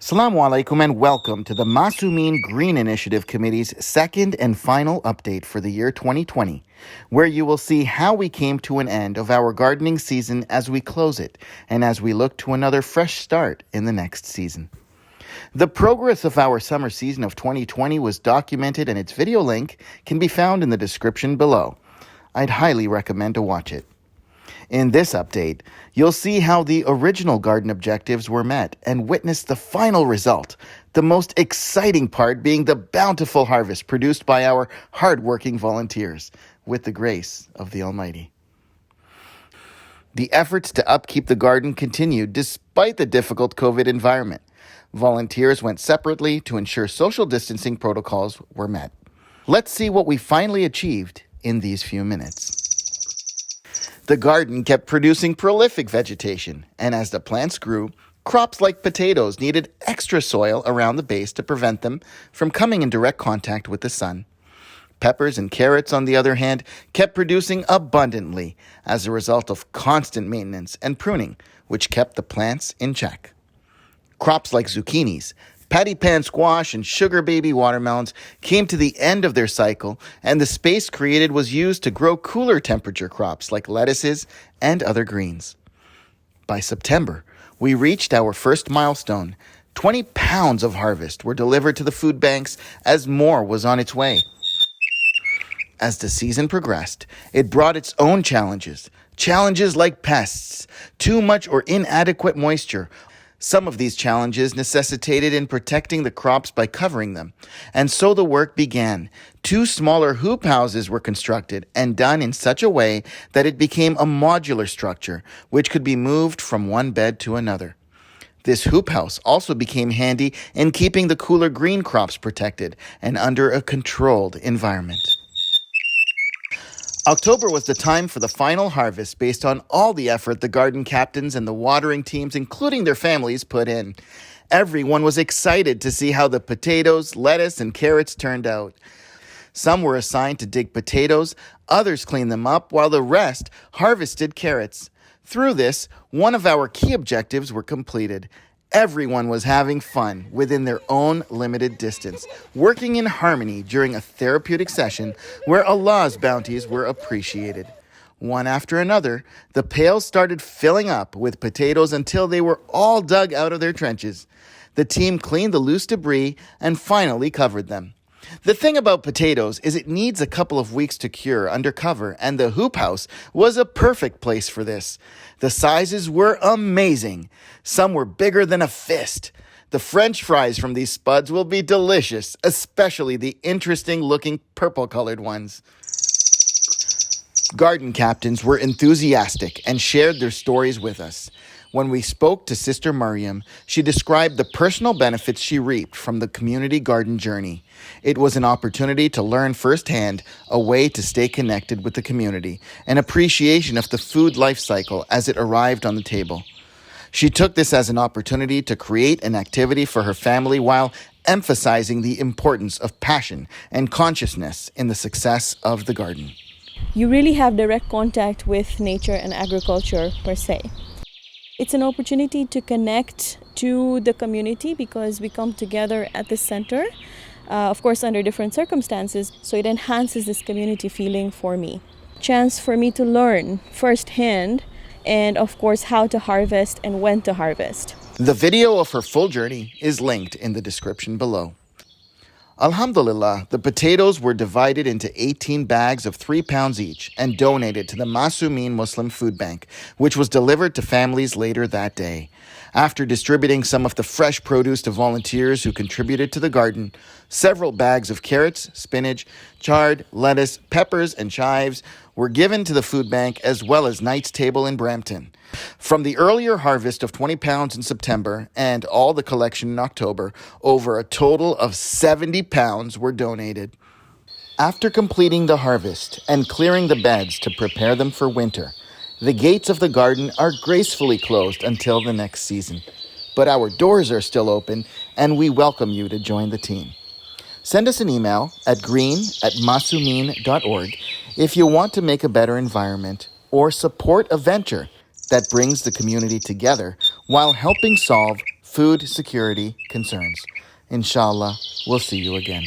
Assalamu alaikum and welcome to the Masumin Green Initiative Committee's second and final update for the year 2020, where you will see how we came to an end of our gardening season as we close it and as we look to another fresh start in the next season. The progress of our summer season of 2020 was documented and its video link can be found in the description below. I'd highly recommend to watch it. In this update, you'll see how the original garden objectives were met and witness the final result, the most exciting part being the bountiful harvest produced by our hard-working volunteers, with the grace of the Almighty. The efforts to upkeep the garden continued despite the difficult COVID environment. Volunteers went separately to ensure social distancing protocols were met. Let's see what we finally achieved in these few minutes. The garden kept producing prolific vegetation, and as the plants grew, crops like potatoes needed extra soil around the base to prevent them from coming in direct contact with the sun. Peppers and carrots, on the other hand, kept producing abundantly as a result of constant maintenance and pruning, which kept the plants in check. Crops like zucchinis, patty pan squash, and sugar baby watermelons came to the end of their cycle, and the space created was used to grow cooler temperature crops like lettuces and other greens. By September, we reached our first milestone. 20 pounds of harvest were delivered to the food banks as more was on its way. As the season progressed, it brought its own challenges. Challenges like pests, too much or inadequate moisture. Some of these challenges necessitated in protecting the crops by covering them, and so the work began. 2 smaller hoop houses were constructed and done in such a way that it became a modular structure, which could be moved from one bed to another. This hoop house also became handy in keeping the cooler green crops protected and under a controlled environment. October was the time for the final harvest based on all the effort the garden captains and the watering teams, including their families, put in. Everyone was excited to see how the potatoes, lettuce, and carrots turned out. Some were assigned to dig potatoes, others cleaned them up, while the rest harvested carrots. Through this, one of our key objectives were completed. Everyone was having fun within their own limited distance, working in harmony during a therapeutic session where Allah's bounties were appreciated. One after another, the pails started filling up with potatoes until they were all dug out of their trenches. The team cleaned the loose debris and finally covered them. The thing about potatoes is it needs a couple of weeks to cure under cover, and the hoop house was a perfect place for this. The sizes were amazing. Some were bigger than a fist. The French fries from these spuds will be delicious, especially the interesting-looking purple-colored ones. Garden captains were enthusiastic and shared their stories with us. When we spoke to Sister Mariam, she described the personal benefits she reaped from the community garden journey. It was an opportunity to learn firsthand a way to stay connected with the community, an appreciation of the food life cycle as it arrived on the table. She took this as an opportunity to create an activity for her family while emphasizing the importance of passion and consciousness in the success of the garden. You really have direct contact with nature and agriculture per se. It's an opportunity to connect to the community because we come together at the center, of course under different circumstances, so it enhances this community feeling for me. Chance for me to learn firsthand and of course how to harvest and when to harvest. The video of her full journey is linked in the description below. Alhamdulillah, the potatoes were divided into 18 bags of 3 pounds each and donated to the Masumin Muslim Food Bank, which was delivered to families later that day. After distributing some of the fresh produce to volunteers who contributed to the garden, several bags of carrots, spinach, chard, lettuce, peppers, and chives were given to the food bank as well as Knight's Table in Brampton. From the earlier harvest of 20 pounds in September and all the collection in October, over a total of 70 pounds were donated. After completing the harvest and clearing the beds to prepare them for winter, the gates of the garden are gracefully closed until the next season. But our doors are still open, and we welcome you to join the team. Send us an email at green@masumin.org if you want to make a better environment or support a venture that brings the community together while helping solve food security concerns. Inshallah, we'll see you again.